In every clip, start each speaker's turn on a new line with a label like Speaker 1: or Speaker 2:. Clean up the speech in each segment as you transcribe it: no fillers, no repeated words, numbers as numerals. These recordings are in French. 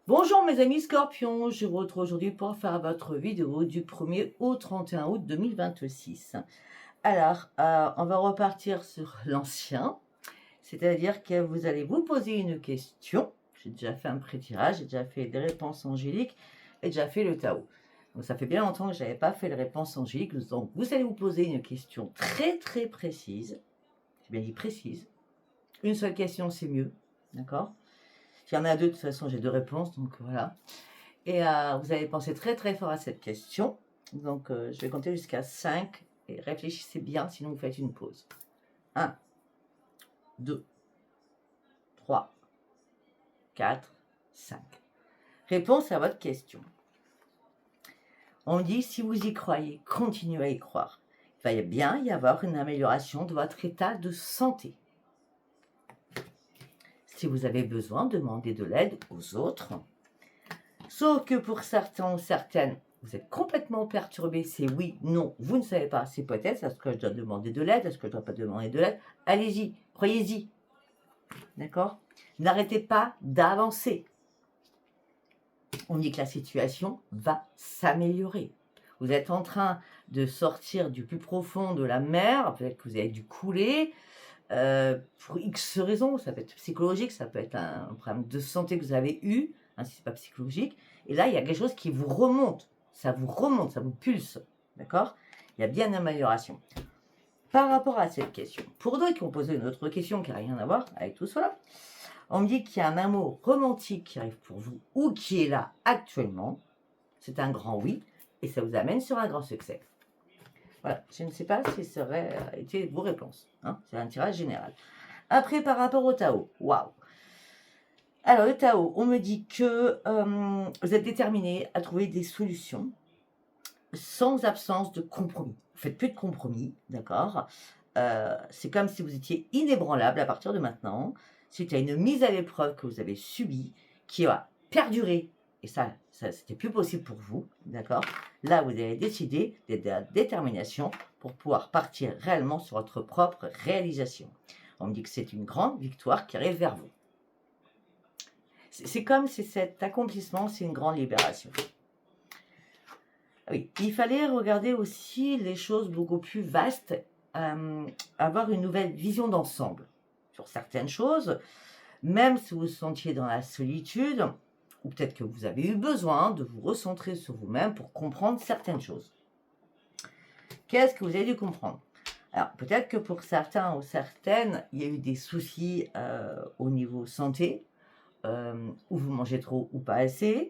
Speaker 1: Bonjour mes amis scorpions, je vous retrouve aujourd'hui pour faire votre vidéo du 1er au 31 août 2026. Alors, on va repartir sur l'ancien, c'est-à-dire que vous allez vous poser une question. J'ai déjà fait un pré-tirage, j'ai déjà fait des réponses angéliques et déjà fait le Tao. Donc ça fait bien longtemps que je n'avais pas fait les réponses angéliques, donc vous allez vous poser une question très très précise, j'ai bien dit précise. Une seule question c'est mieux, d'accord? S'il y en a deux, de toute façon j'ai deux réponses, donc voilà. Et vous allez penser très très fort à cette question. Donc je vais compter jusqu'à 5 et réfléchissez bien, sinon vous faites une pause. 1, 2, 3, 4, 5. Réponse à votre question. On dit, si vous y croyez, continuez à y croire. Il va bien y avoir une amélioration de votre état de santé. Si vous avez besoin, demandez de l'aide aux autres. Sauf que pour certains ou certaines, vous êtes complètement perturbé, c'est oui, non, vous ne savez pas, c'est peut-être, est-ce que je dois demander de l'aide, est-ce que je ne dois pas demander de l'aide, allez-y, croyez-y, d'accord? N'arrêtez pas d'avancer. On dit que la situation va s'améliorer. Vous êtes en train de sortir du plus profond de la mer, peut-être que vous avez dû couler, pour X raisons, ça peut être psychologique, ça peut être un problème de santé que vous avez eu, hein, si ce n'est pas psychologique, et là, il y a quelque chose qui vous remonte, ça vous pulse, d'accord? Il y a bien une amélioration. Par rapport à cette question, pour d'autres qui ont posé une autre question qui n'a rien à voir avec tout cela, on me dit qu'il y a un amour romantique qui arrive pour vous, ou qui est là actuellement, c'est un grand oui, et ça vous amène sur un grand succès. Voilà, je ne sais pas si ça aurait été vos réponses, hein, c'est un tirage général. Après, par rapport au Tao, waouh! Alors, le Tao, on me dit que vous êtes déterminé à trouver des solutions sans absence de compromis. Vous faites plus de compromis, d'accord? C'est comme si vous étiez inébranlable à partir de maintenant, suite à une mise à l'épreuve que vous avez subie, qui va perdurer, et ça c'était plus possible pour vous, d'accord? Là, vous avez décidé de la détermination pour pouvoir partir réellement sur votre propre réalisation. On me dit que c'est une grande victoire qui arrive vers vous. C'est comme si cet accomplissement, c'est une grande libération. Oui, il fallait regarder aussi les choses beaucoup plus vastes, avoir une nouvelle vision d'ensemble sur certaines choses, même si vous vous sentiez dans la solitude, ou peut-être que vous avez eu besoin de vous recentrer sur vous-même pour comprendre certaines choses. Qu'est-ce que vous avez dû comprendre? Alors, peut-être que pour certains ou certaines, il y a eu des soucis au niveau santé, où vous mangez trop ou pas assez,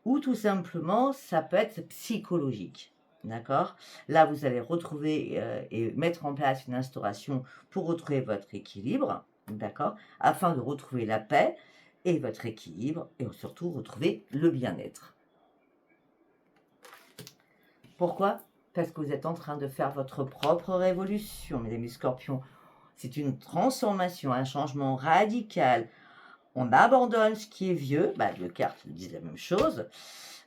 Speaker 1: ou tout simplement, ça peut être psychologique. D'accord? Là, vous allez retrouver et mettre en place une instauration pour retrouver votre équilibre, d'accord? Afin de retrouver la paix et votre équilibre et surtout retrouver le bien-être. Pourquoi? Parce que vous êtes en train de faire votre propre révolution, mes amis scorpions. C'est une transformation, un changement radical. On abandonne ce qui est vieux, les cartes disent la même chose.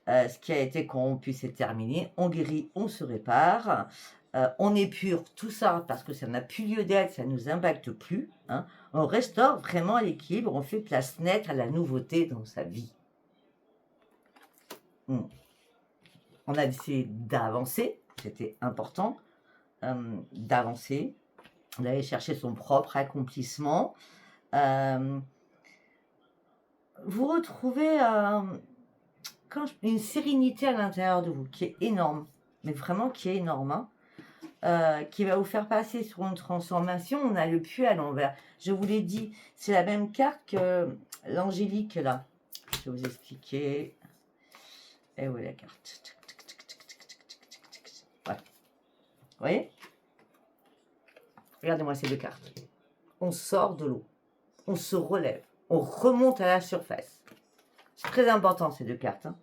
Speaker 1: Ce qui a été corrompu, c'est terminé. On guérit, on se répare. On épure tout ça parce que ça n'a plus lieu d'être, ça ne nous impacte plus. Hein. On restaure vraiment l'équilibre, on fait place nette à la nouveauté dans sa vie. On a essayé d'avancer, c'était important, d'avancer, d'aller chercher son propre accomplissement. Vous retrouvez une sérénité à l'intérieur de vous qui est énorme, mais vraiment qui est énorme, qui va vous faire passer sur une transformation. On a le puits à l'envers. Je vous l'ai dit, c'est la même carte que l'angélique là. Je vais vous expliquer. Et où est la carte? Voilà. Vous voyez? Regardez-moi ces deux cartes. On sort de l'eau, on se relève, on remonte à la surface. C'est très important ces deux cartes, hein.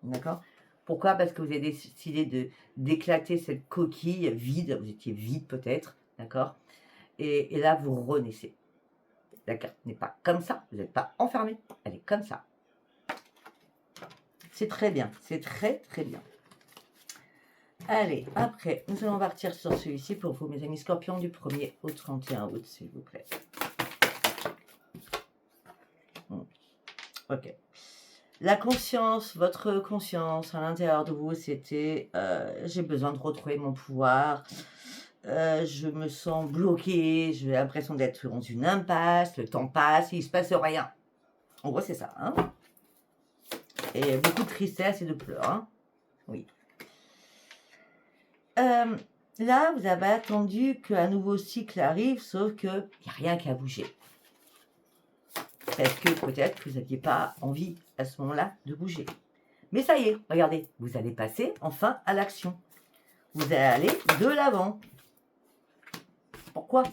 Speaker 1: D'accord? Pourquoi? Parce que vous avez décidé d'éclater cette coquille vide, vous étiez vide peut-être, d'accord? Et là, vous renaissez. La carte n'est pas comme ça, vous n'êtes pas enfermé, elle est comme ça. C'est très bien, c'est très très bien. Allez, après, nous allons partir sur celui-ci pour vous, mes amis scorpions, du 1er au 31 août, s'il vous plaît. Ok. La conscience, votre conscience à l'intérieur de vous, c'était j'ai besoin de retrouver mon pouvoir, je me sens bloquée, j'ai l'impression d'être dans une impasse, le temps passe, il ne se passe rien. En gros, c'est ça. Hein, et beaucoup de tristesse et de pleurs. Hein, oui. Là, vous avez attendu qu'un nouveau cycle arrive, sauf qu'il n'y a rien qui a bougé. Parce que peut-être que vous n'aviez pas envie à ce moment-là de bouger. Mais ça y est, regardez, vous allez passer enfin à l'action. Vous allez aller de l'avant. Pourquoi?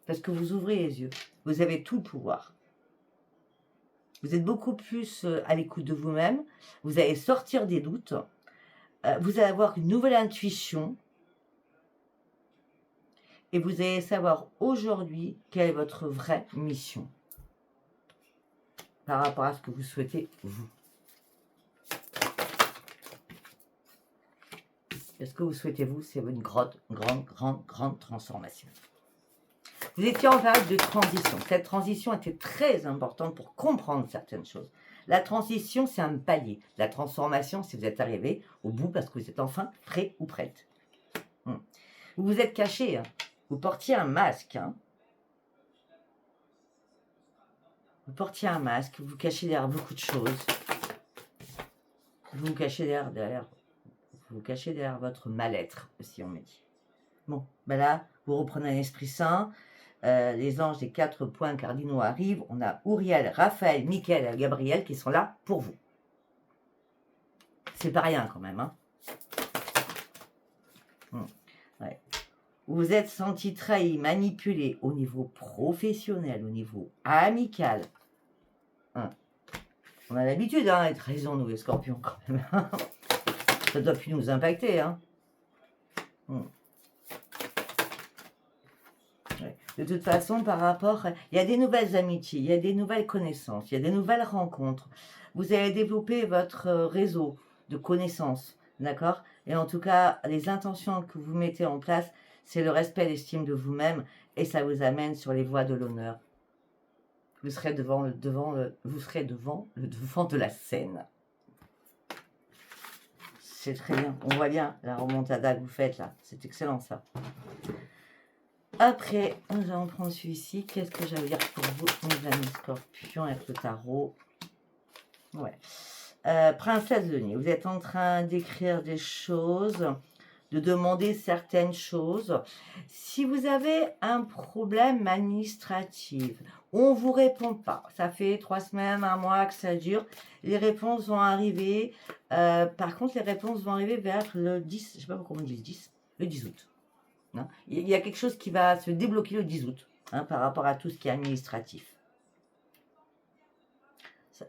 Speaker 1: Parce que vous ouvrez les yeux. Vous avez tout le pouvoir. Vous êtes beaucoup plus à l'écoute de vous-même. Vous allez sortir des doutes. Vous allez avoir une nouvelle intuition. Et vous allez savoir aujourd'hui quelle est votre vraie mission par rapport à ce que vous souhaitez, vous. Et ce que vous souhaitez, vous, c'est une grande transformation. Vous étiez en période de transition. Cette transition était très importante pour comprendre certaines choses. La transition, c'est un palier. La transformation, c'est vous êtes arrivé au bout parce que vous êtes enfin prêt ou prête. Vous vous êtes caché. Hein. Vous portiez un masque. Hein. Vous portiez un masque. Vous vous cachez derrière beaucoup de choses. Vous vous cachez derrière votre mal-être, si on me dit. Bon, ben là, vous reprenez un esprit sain. Les anges des 4 points cardinaux arrivent. On a Uriel, Raphaël, Michael et Gabriel qui sont là pour vous. C'est pas rien quand même. Hein. Ouais. Vous vous êtes senti trahi, manipulé au niveau professionnel, au niveau amical. Hein. On a l'habitude d'être raison, nous les scorpions, quand même. Ça doit plus nous impacter. Hein. De toute façon, par rapport, il y a des nouvelles amitiés, il y a des nouvelles connaissances, il y a des nouvelles rencontres. Vous allez développer votre réseau de connaissances, d'accord? Et en tout cas, les intentions que vous mettez en place, c'est le respect et l'estime de vous-même et ça vous amène sur les voies de l'honneur. Vous serez devant le devant de la scène. C'est très bien. On voit bien la remontada que vous faites là. C'est excellent ça. Après, nous allons prendre celui-ci. Qu'est-ce que j'allais dire pour vous, mes amis scorpions, avec le tarot? Ouais. Princesse de nuit, vous êtes en train d'écrire des choses, de demander certaines choses. Si vous avez un problème administratif, on ne vous répond pas. Ça fait 3 semaines, 1 mois que ça dure. Les réponses vont arriver. Par contre, les réponses vont arriver vers le 10, je ne sais pas comment on dit le 10, le 10 août. Hein. Il y a quelque chose qui va se débloquer le 10 août hein, par rapport à tout ce qui est administratif.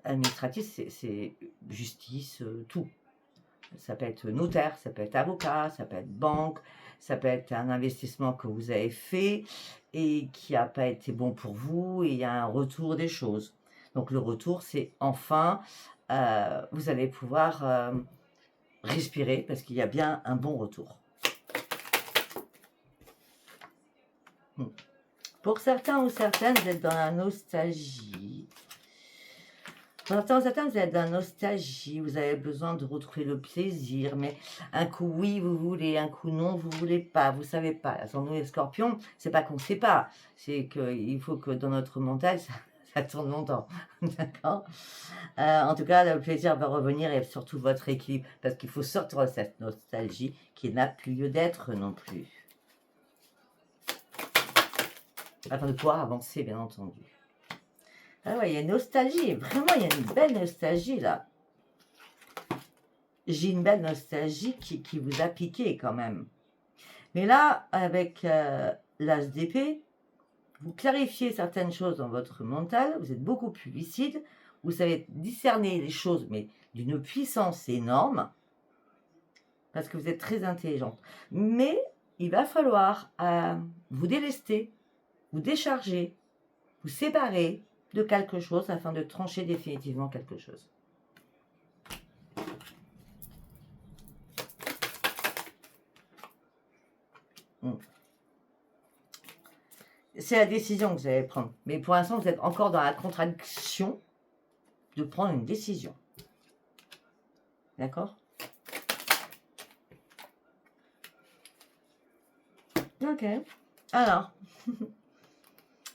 Speaker 1: Administratif, c'est justice, tout. Ça peut être notaire, ça peut être avocat, ça peut être banque, ça peut être un investissement que vous avez fait et qui n'a pas été bon pour vous et il y a un retour des choses. Donc le retour, c'est enfin, vous allez pouvoir respirer parce qu'il y a bien un bon retour. Pour certains ou certaines, vous êtes dans la nostalgie. Pour certains ou certaines, vous êtes dans la nostalgie. Vous avez besoin de retrouver le plaisir. Mais un coup, oui, vous voulez. Un coup, non, vous ne voulez pas. Vous ne savez pas. Sans nous, les scorpions, c'est pas qu'on ne sait pas. C'est qu'il faut que dans notre mental, ça tourne longtemps. D'accord en tout cas, le plaisir va revenir et surtout votre équilibre. Parce qu'il faut sortir de cette nostalgie qui n'a plus lieu d'être non plus. Afin de pouvoir avancer, bien entendu. Ah ouais, il y a une nostalgie. Vraiment, il y a une belle nostalgie, là. J'ai une belle nostalgie qui vous a piqué, quand même. Mais là, avec l'as d'épée, vous clarifiez certaines choses dans votre mental. Vous êtes beaucoup plus lucide. Vous savez discerner les choses, mais d'une puissance énorme. Parce que vous êtes très intelligente. Mais il va falloir vous délester, vous décharger, vous séparer de quelque chose afin de trancher définitivement quelque chose. C'est la décision que vous allez prendre. Mais pour l'instant, vous êtes encore dans la contradiction de prendre une décision. D'accord? Ok. Alors,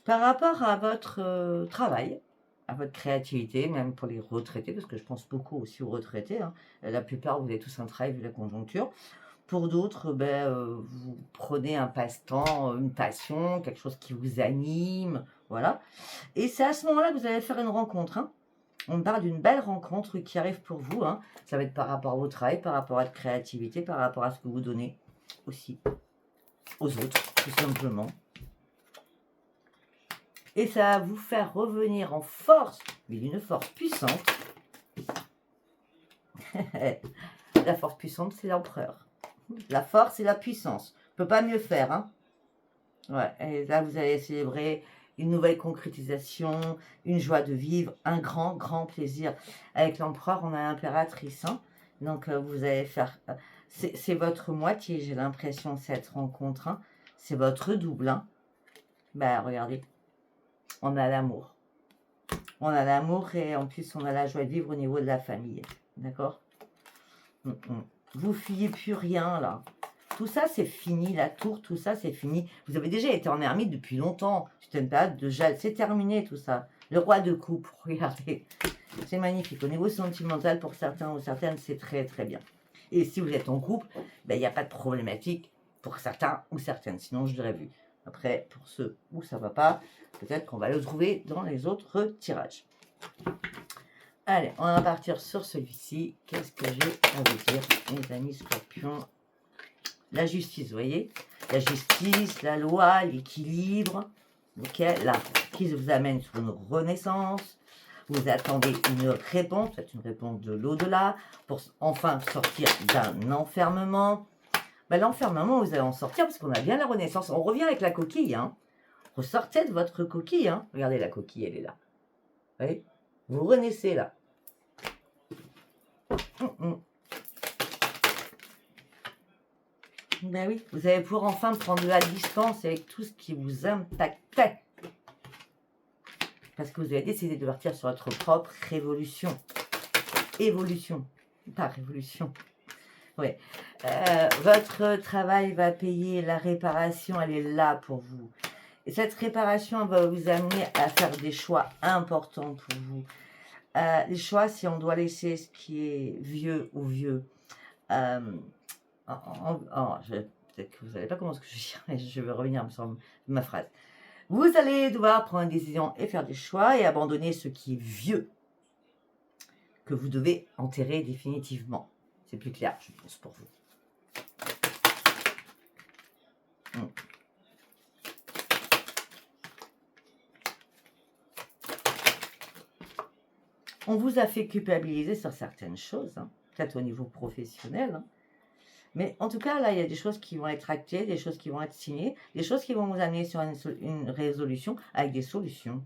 Speaker 1: par rapport à votre travail, à votre créativité, même pour les retraités, parce que je pense beaucoup aussi aux retraités, hein. La plupart, vous avez tous un travail vu la conjoncture. Pour d'autres, ben, vous prenez un passe-temps, une passion, quelque chose qui vous anime, voilà. Et c'est à ce moment-là que vous allez faire une rencontre, hein. On parle d'une belle rencontre qui arrive pour vous, hein. Ça va être par rapport à votre travail, par rapport à votre créativité, par rapport à ce que vous donnez aussi aux autres, tout simplement. Et ça va vous faire revenir en force, mais d'une force puissante. La force puissante, c'est l'empereur. La force et la puissance. On ne peut pas mieux faire, hein. Ouais, et là, vous allez célébrer une nouvelle concrétisation, une joie de vivre, un grand, grand plaisir. Avec l'empereur, on a l'impératrice, hein. Donc, vous allez faire... c'est votre moitié, j'ai l'impression, cette rencontre, hein. C'est votre double, hein. Ben, regardez, on a l'amour. On a l'amour et en plus, on a la joie de vivre au niveau de la famille. D'accord? Vous fuyez plus rien, là. Tout ça, c'est fini. La tour, tout ça, c'est fini. Vous avez déjà été en ermite depuis longtemps. C'était une période de gel. C'est terminé, tout ça. Le roi de coupe, regardez. C'est magnifique. Au niveau sentimental, pour certains ou certaines, c'est très, très bien. Et si vous êtes en couple, ben, il n'y a pas de problématique pour certains ou certaines. Sinon, je l'aurais vu. Après, pour ceux où ça ne va pas, peut-être qu'on va le trouver dans les autres tirages. Allez, on va partir sur celui-ci. Qu'est-ce que j'ai à vous dire, mes amis scorpions? La justice, vous voyez? La justice, la loi, l'équilibre. Ok, là, qui vous amène sur une renaissance. Vous attendez une réponse, peut-être une réponse de l'au-delà, pour enfin sortir d'un enfermement. Ben, l'enfermement, vous allez en sortir parce qu'on a bien la renaissance. On revient avec la coquille, hein. Ressortez de votre coquille, hein. Regardez, la coquille, elle est là. Vous voyez? Vous renaissez là. Ben oui, vous allez pouvoir enfin prendre la distance avec tout ce qui vous impactait. Parce que vous avez décidé de partir sur votre propre révolution. Évolution, pas révolution. Oui. Votre travail va payer la réparation, elle est là pour vous. Et cette réparation va vous amener à faire des choix importants pour vous. Les choix, si on doit laisser ce qui est vieux ou vieux. Peut-être que vous n'allez pas comprendre ce que je veux dire, mais je vais revenir sur ma phrase. Vous allez devoir prendre une décision et faire des choix et abandonner ce qui est vieux, que vous devez enterrer définitivement. C'est plus clair, je pense, pour vous. On vous a fait culpabiliser sur certaines choses, hein, peut-être au niveau professionnel, hein. Mais en tout cas, là, il y a des choses qui vont être actées, des choses qui vont être signées, des choses qui vont vous amener sur une résolution avec des solutions.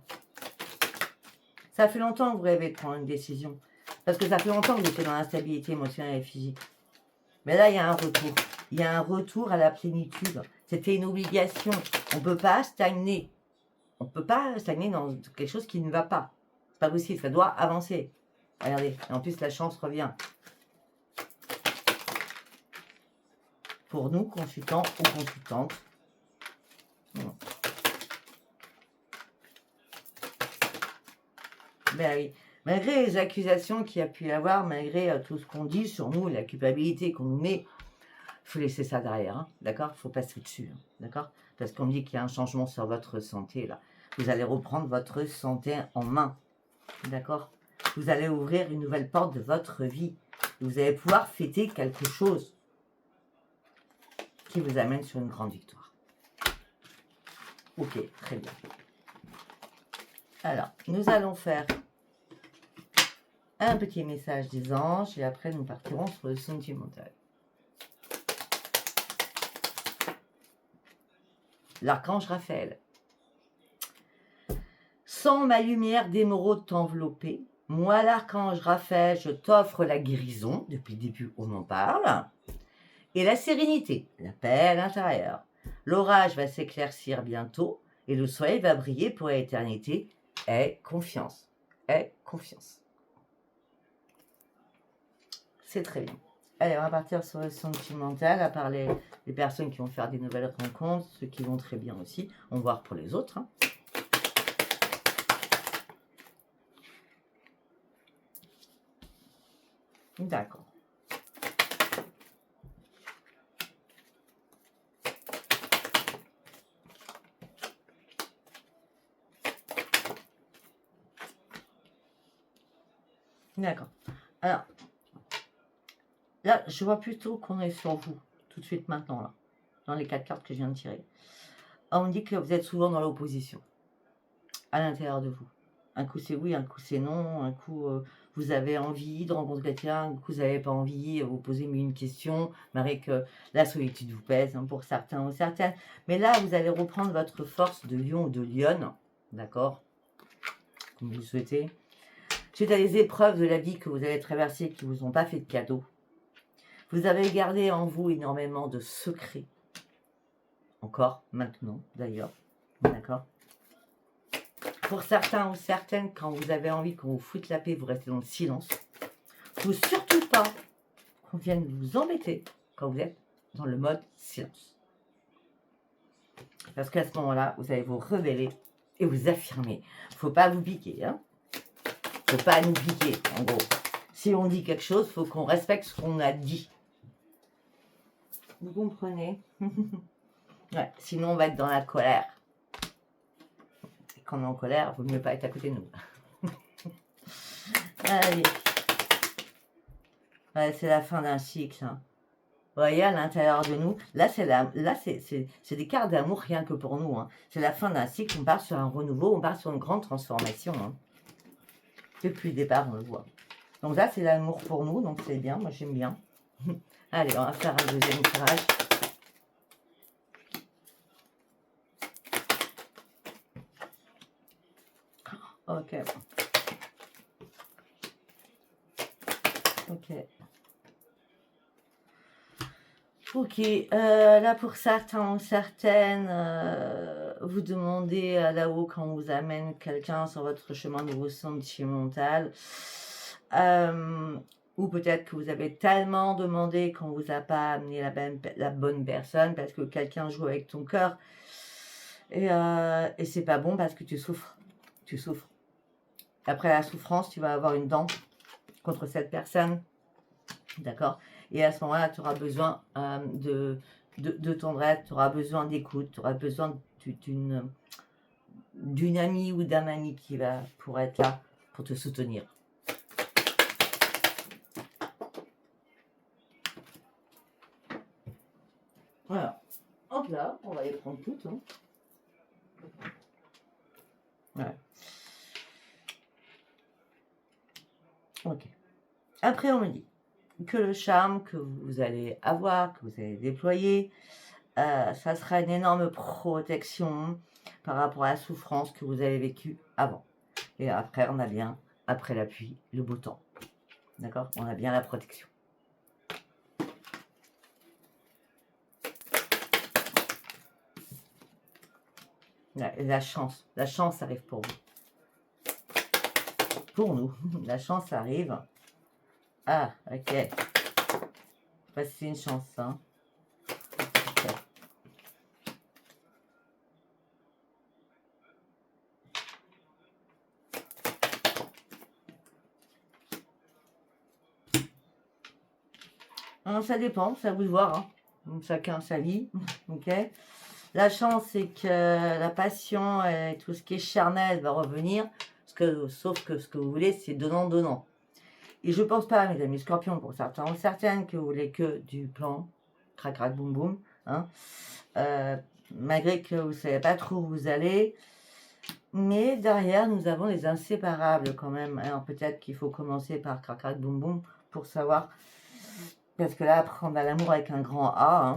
Speaker 1: Ça fait longtemps que vous rêvez de prendre une décision. Parce que ça fait longtemps que vous étiez dans l'instabilité émotionnelle et physique. Mais là, il y a un retour. Il y a un retour à la plénitude. C'était une obligation. On ne peut pas stagner. On ne peut pas stagner dans quelque chose qui ne va pas. C'est pas possible, ça doit avancer. Regardez, et en plus, la chance revient. Pour nous, consultants ou consultantes. Ben oui, malgré les accusations qu'il y a pu y avoir, malgré tout ce qu'on dit sur nous, la culpabilité qu'on nous met, il faut laisser ça derrière, hein, d'accord? Il faut passer dessus, hein, d'accord? Parce qu'on me dit qu'il y a un changement sur votre santé, là. Vous allez reprendre votre santé en main, d'accord? Vous allez ouvrir une nouvelle porte de votre vie. Vous allez pouvoir fêter quelque chose qui vous amène sur une grande victoire. Ok, très bien. Alors, nous allons faire un petit message des anges et après nous partirons sur le sentimental. L'archange Raphaël. Sans ma lumière d'émeraude t'envelopper, moi l'archange Raphaël, je t'offre la guérison, depuis le début on en parle, et la sérénité, la paix à l'intérieur. L'orage va s'éclaircir bientôt et le soleil va briller pour l'éternité. Aie confiance, aie confiance. c'est très bien. Allez, on va partir sur le sentimental, à part les personnes qui vont faire des nouvelles rencontres, ceux qui vont très bien aussi. On va voir pour les autres. Hein. D'accord. D'accord. Alors, là, je vois plutôt qu'on est sur vous, tout de suite maintenant, là, dans les 4 cartes que je viens de tirer. On me dit que vous êtes souvent dans l'opposition, à l'intérieur de vous. Un coup c'est oui, un coup c'est non, un coup vous avez envie de rencontrer quelqu'un, un coup vous n'avez pas envie, vous posez une question, malgré que la solitude vous pèse hein, pour certains ou certaines. Mais là, vous allez reprendre votre force de lion ou de lionne, d'accord, comme vous le souhaitez. Suite à des épreuves de la vie que vous avez traversées qui ne vous ont pas fait de cadeau, vous avez gardé en vous énormément de secrets. Encore maintenant, d'ailleurs. D'accord. Pour certains ou certaines, quand vous avez envie qu'on vous foute la paix, vous restez dans le silence. Il ne faut surtout pas qu'on vienne vous embêter quand vous êtes dans le mode silence. Parce qu'à ce moment-là, vous allez vous révéler et vous affirmer. Il ne faut pas vous piquer. Hein. Il ne faut pas nous piquer, en gros. Si on dit quelque chose, il faut qu'on respecte ce qu'on a dit. Vous comprenez? Ouais, sinon, on va être dans la colère. Et quand on est en colère, il vaut mieux pas être à côté de nous. Allez. Ouais, c'est la fin d'un cycle. Hein. Vous voyez, à l'intérieur de nous, là, c'est des cartes d'amour rien que pour nous. Hein. C'est la fin d'un cycle, on part sur un renouveau, on part sur une grande transformation. Hein. Depuis le départ, on le voit. Donc là, c'est l'amour pour nous, donc c'est bien, moi j'aime bien. Allez, on va faire un deuxième tirage. Ok. Ok. Ok, là pour certains ou certaines, vous demandez là-haut quand on vous amène quelqu'un sur votre chemin niveau sentimental, ou peut-être que vous avez tellement demandé qu'on vous a pas amené la bonne personne parce que quelqu'un joue avec ton cœur et c'est pas bon parce que tu souffres, tu souffres. Après la souffrance, tu vas avoir une dent contre cette personne, d'accord? Et à ce moment-là, tu auras besoin de tendresse, tu auras besoin d'écoute, tu auras besoin d'une amie ou d'un ami qui va pour être là, pour te soutenir. Voilà. Hop là, on va les prendre toutes. Hein. Ouais. Ok. Après, on me dit que le charme que vous allez avoir, que vous allez déployer, ça sera une énorme protection par rapport à la souffrance que vous avez vécue avant. Et après, on a bien, après la pluie, le beau temps. D'accord? On a bien la protection. La chance arrive pour vous. Pour nous, la chance arrive. Ah, ok. C'est une chance, hein. Okay. Alors, ça dépend, c'est à vous de voir. Hein. Donc, chacun sa vie. Ok. La chance, c'est que la passion et tout ce qui est charnel va revenir. Sauf que ce que vous voulez, c'est donnant-donnant. Et je pense pas, mes amis scorpions, pour certains ou certaines, que vous voulez que du plan, crac crac boum boum, hein. Malgré que vous savez pas trop où vous allez, mais derrière nous avons les inséparables quand même. Alors peut-être qu'il faut commencer par crac crac boum boum pour savoir, parce que là après on a l'amour avec un grand A, hein.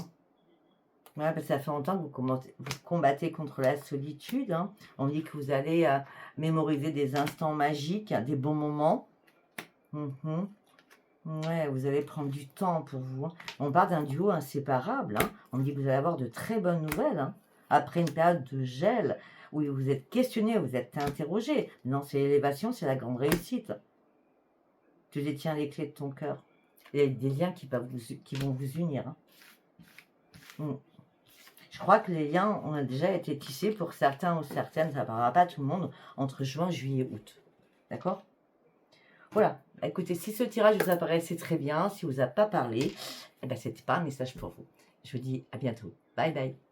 Speaker 1: Ouais, parce que ça fait longtemps que vous combattez contre la solitude, hein. On dit que vous allez mémoriser des instants magiques, des bons moments. Ouais, vous allez prendre du temps pour vous. Hein. On parle d'un duo inséparable. Hein. On dit que vous allez avoir de très bonnes nouvelles. Hein. Après une période de gel, où vous êtes questionné, vous êtes interrogé. Non, c'est l'élévation, c'est la grande réussite. Tu détiens les clés de ton cœur. Il y a des liens qui vont vous unir. Hein. Je crois que les liens ont déjà été tissés pour certains ou certaines, ça ne parlera pas à tout le monde, entre juin, juillet, août. D'accord? Voilà. Écoutez, si ce tirage vous apparaissait très bien, si vous a pas parlé, eh ben, c'était pas un message pour vous. Je vous dis à bientôt. Bye bye.